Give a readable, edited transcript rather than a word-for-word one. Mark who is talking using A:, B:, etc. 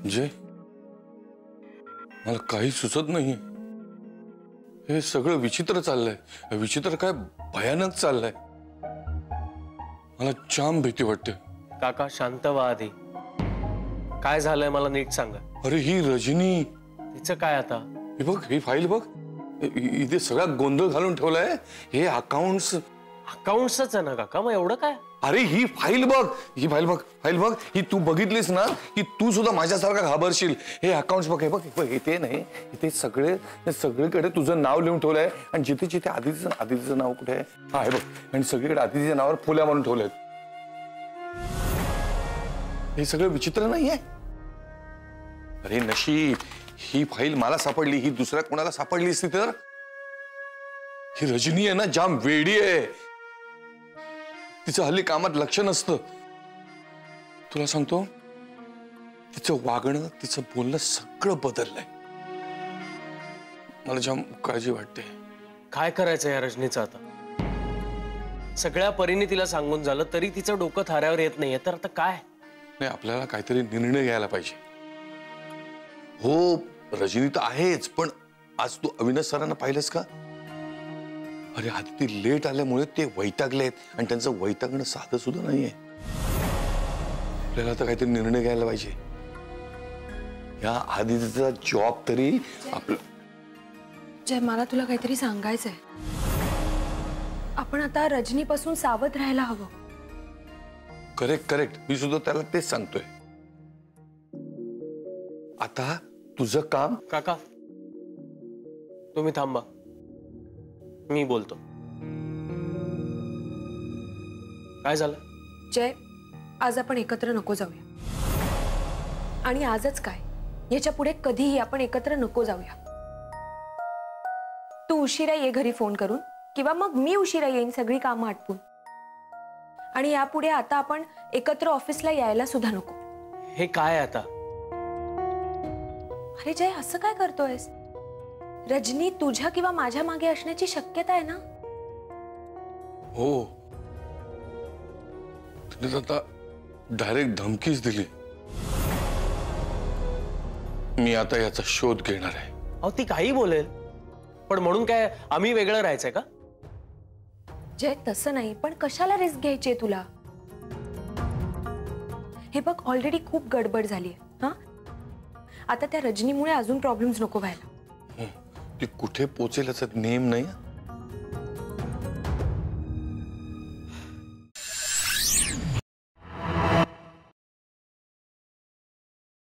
A: जय, मला काही सुचत नाही. हे सगळं विचित्र चाललंय. विचित्र काय, भयानक चाललंय. मला जाम भीती वाटते.
B: काका शांत व्हा आधी. काय झालंय मला नीट सांगा.
A: अरे ही रजनी,
B: तिचं काय आता?
A: हे बघ, ही फाईल बघ. इथे सगळा गोंधळ घालून ठेवलाय. हे अकाउंट्स.
B: अकाउंट्सच आहे ना काका, मग एवढं काय?
A: अरे ही फाईल बघ, ही फाईल बघ, फाईल बघ. ही तू बघितलीस ना की तू सुद्धा माझ्यासारखा घाबरशील. हे अकाउंट्स बघ, हे बघ, इथे नाही, इथे सगळीकडे तुझं नाव लिहून ठेवलंय. आणि जिथे जिथे आदितीचं नाव कुठे आहे? हा हे बघ. आणि सगळीकडे आदितीच्या नावावर फुल्या मारून ठेवलंय. हे सगळं विचित्र नाहीये? अरे नशीब ही फाईल मला सापडली. ही दुसऱ्या कोणाला सापडली असती तर? ही रजनी आहे ना, जाम वेडी आहे. तिचं हल्ली कामात लक्ष नसतं. तुला सांगतो, तिचं वागणं, तिचं बोलणं सगळं बदललंय. मला जाम काळजी वाटते.
B: काय करायचं या रजनीचं आता? सगळ्या परीने तिला सांगून झालं तरी तिचं डोकं थाऱ्यावर येत नाहीये, तर आता काय?
A: नाही, आपल्याला काहीतरी निर्णय घ्यायला पाहिजे. हो, रजनी तर आहेच, पण आज तू अविनाश सरांना पाहिलंस का? अरे आदिती लेट आल्यामुळे ते वैतागलेत. आणि त्यांचं वैतागणं साधं सुद्धा नाहीये. आपल्याला तर काहीतरी निर्णय घ्यायला पाहिजे. या आदितीचा जॉब तरी आपलं.
C: जय, मला तुला काहीतरी सांगायचंय. आपण आता रजनीपासून सावध राहायला हवं.
A: करेक्ट. मी सुद्धा त्याला तेच सांगतोय. आता तुझं काम.
B: काका तुम्ही थांबा, मी बोलतो. काय झालं?
C: जय, आज आपण एकत्र नको जाऊया. आणि आजच काय, याच्या पुढे कधीही आपण एकत्र नको जाऊया. तू उशिरा ये घरी फोन करून, किंवा मग मी उशिरा येईन सगळी कामं आटपून. आणि यापुढे आता आपण एकत्र ऑफिसला यायला सुद्धा नको.
B: हे काय आता?
C: अरे जय, असं काय करतोयस? रजनी तुझ्या किंवा माझ्या मागे असण्याची शक्यता आहे ना.
A: हो, तिने आता डायरेक्ट धमकीच दिली. मी आता याचा शोध घेणार आहे.
B: अहो ती काही बोलेल, पण म्हणून काय आम्ही वेगळं राहायचंय का?
C: जय, तसं नाही, पण कशाला रिस्क घ्यायची आहे तुला? हे बघ, ऑलरेडी खूप गडबड झाली आहे. हा, आता त्या रजनीमुळे अजून प्रॉब्लेम्स नको व्हायला.
A: ती कुठे पोहोचेल याचा नेम नाही.